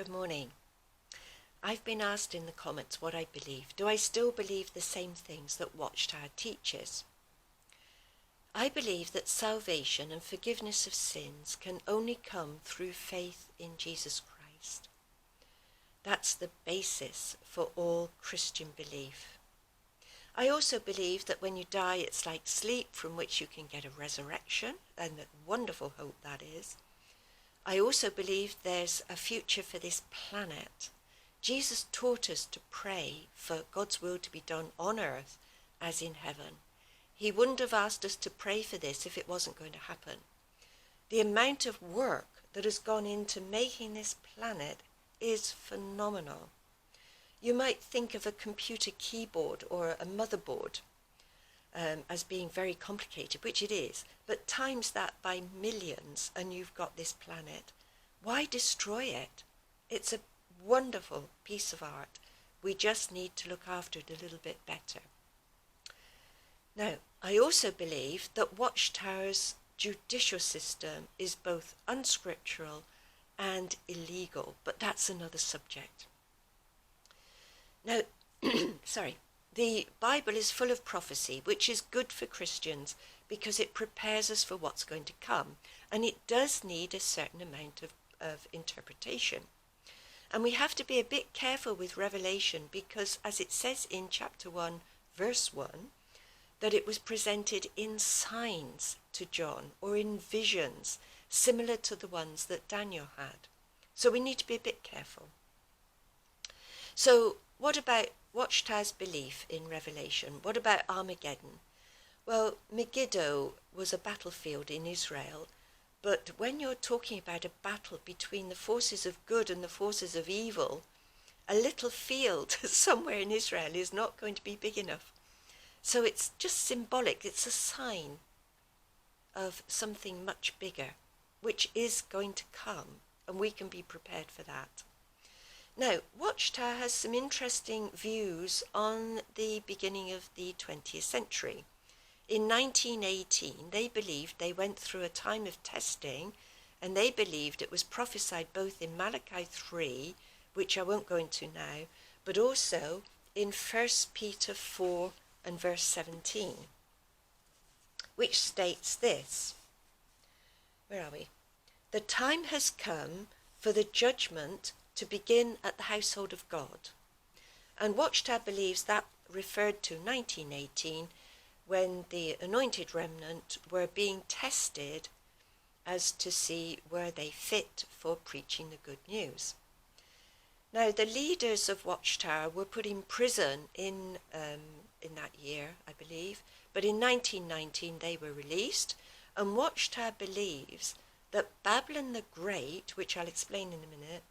Good morning. I've been asked in the comments what I believe. Do I still believe the same things that Watchtower teaches? I believe that salvation and forgiveness of sins can only come through faith in Jesus Christ. That's the basis for all Christian belief. I also believe that when you die, it's like sleep from which you can get a resurrection, and a wonderful hope that is. I also believe there's a future for this planet. Jesus taught us to pray for God's will to be done on earth as in heaven. He wouldn't have asked us to pray for this if it wasn't going to happen. The amount of work that has gone into making this planet is phenomenal. You might think of a computer keyboard or a motherboard as being very complicated, which it is, but times that by millions and you've got this planet. Why destroy it? It's a wonderful piece of art. We just need to look after it a little bit better. Now, I also believe that Watchtower's judicial system is both unscriptural and illegal, but that's another subject. Now, the Bible is full of prophecy, which is good for Christians because it prepares us for what's going to come, and it does need a certain amount of interpretation. And we have to be a bit careful with Revelation because, as it says in chapter 1, verse 1, that it was presented in signs to John or in visions, similar to the ones that Daniel had. So we need to be a bit careful. So what about Watchtower's belief in Revelation? What about Armageddon? Well, Megiddo was a battlefield in Israel, but when you're talking about a battle between the forces of good and the forces of evil, a little field somewhere in Israel is not going to be big enough. So it's just symbolic. It's a sign of something much bigger, which is going to come, and we can be prepared for that. Now, Watchtower has some interesting views on the beginning of the 20th century. In 1918, they believed they went through a time of testing, and they believed it was prophesied both in Malachi 3, which I won't go into now, but also in 1 Peter 4 and verse 17, which states this. Where are we? The time has come for the judgment to begin at the household of God. And Watchtower believes that referred to 1918, when the anointed remnant were being tested as to see were they fit for preaching the good news. Now, the leaders of Watchtower were put in prison in that year, I believe, but in 1919 they were released, and Watchtower believes that Babylon the Great, which I'll explain in a minute,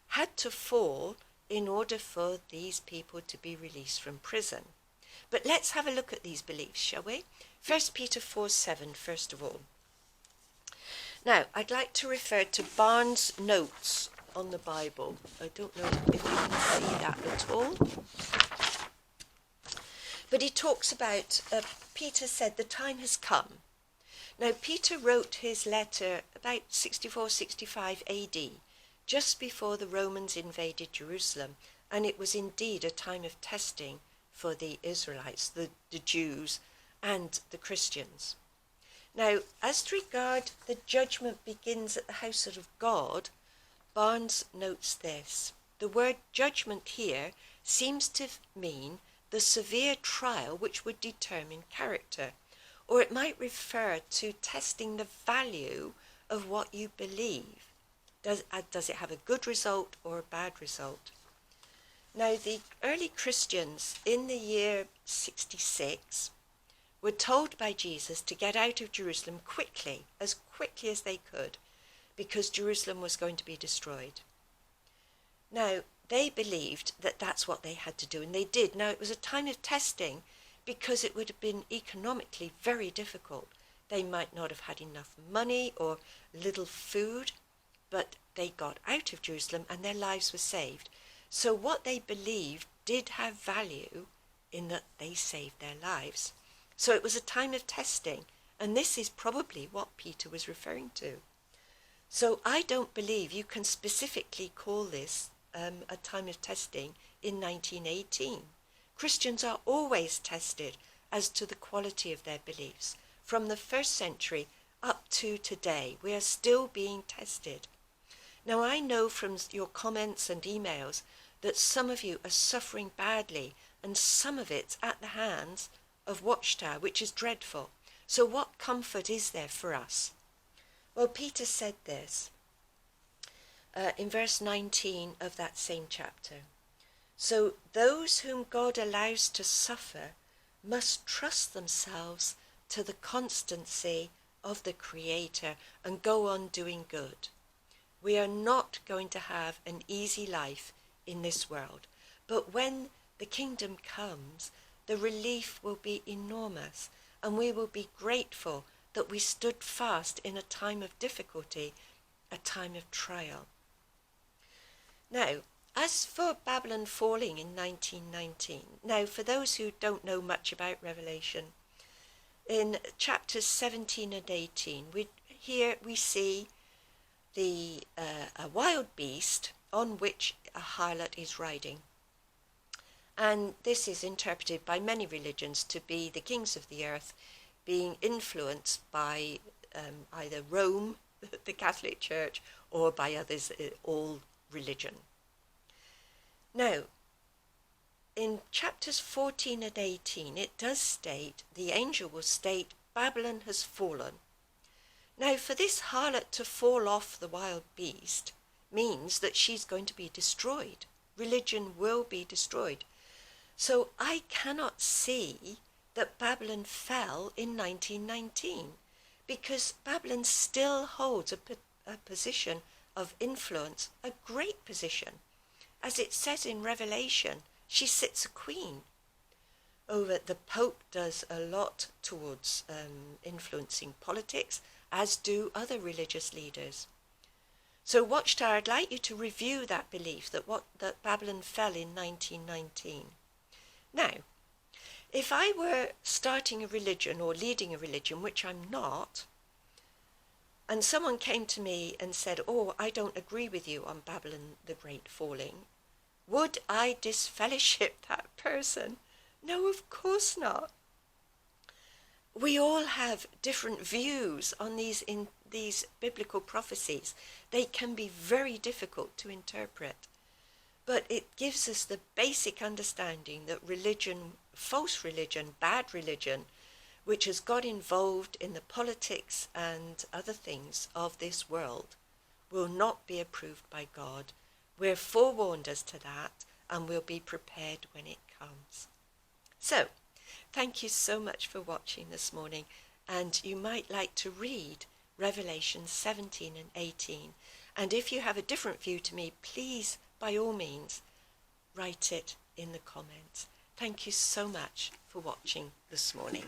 had to fall in order for these people to be released from prison. But let's have a look at these beliefs, shall we? 1 Peter 4:7, first of all. Now, I'd like to refer to Barnes' notes on the Bible. I don't know if you can see that at all. But he talks about, Peter said, the time has come. Now, Peter wrote his letter about 64-65 AD, just before the Romans invaded Jerusalem, and it was indeed a time of testing for the Israelites, the Jews, and the Christians. Now, as regard the judgment begins at the household of God, Barnes notes this. The word judgment here seems to mean the severe trial which would determine character, or it might refer to testing the value of what you believe. Does it have a good result or a bad result? Now, the early Christians in the year 66 were told by Jesus to get out of Jerusalem quickly as they could, because Jerusalem was going to be destroyed. Now, they believed that that's what they had to do, and they did. Now, it was a time of testing because it would have been economically very difficult. They might not have had enough money or little food, but they got out of Jerusalem and their lives were saved. So what they believed did have value in that they saved their lives. So it was a time of testing, and this is probably what Peter was referring to. So I don't believe you can specifically call this a time of testing in 1918. Christians are always tested as to the quality of their beliefs. From the first century up to today, we are still being tested. Now, I know from your comments and emails that some of you are suffering badly, and some of it's at the hands of Watchtower, which is dreadful. So what comfort is there for us? Well, Peter said this in verse 19 of that same chapter. So those whom God allows to suffer must trust themselves to the constancy of the Creator and go on doing good. We are not going to have an easy life in this world, but when the kingdom comes, the relief will be enormous, and we will be grateful that we stood fast in a time of difficulty, a time of trial. Now, as for Babylon falling in 1919, now for those who don't know much about Revelation, in chapters 17 and 18, here we see a wild beast on which a harlot is riding. And this is interpreted by many religions to be the kings of the earth being influenced by either Rome, the Catholic Church, or by others, all religion. Now, in chapters 14 and 18, it does state, the angel will state, Babylon has fallen. Now, for this harlot to fall off the wild beast means that she's going to be destroyed. Religion will be destroyed. So I cannot see that Babylon fell in 1919, because Babylon still holds a position of influence, a great position. As it says in Revelation, she sits a queen. Over the Pope does a lot towards influencing politics, as do other religious leaders. So Watchtower, I'd like you to review that belief that Babylon fell in 1919. Now, if I were starting a religion or leading a religion, which I'm not, and someone came to me and said, oh, I don't agree with you on Babylon the Great falling, would I disfellowship that person? No, of course not. We all have different views on these biblical prophecies. They can be very difficult to interpret. But it gives us the basic understanding that religion, false religion, bad religion, which has got involved in the politics and other things of this world, will not be approved by God. We're forewarned as to that, and we'll be prepared when it comes. So, thank you so much for watching this morning, and you might like to read Revelation 17 and 18. And if you have a different view to me, please, by all means, write it in the comments. Thank you so much for watching this morning.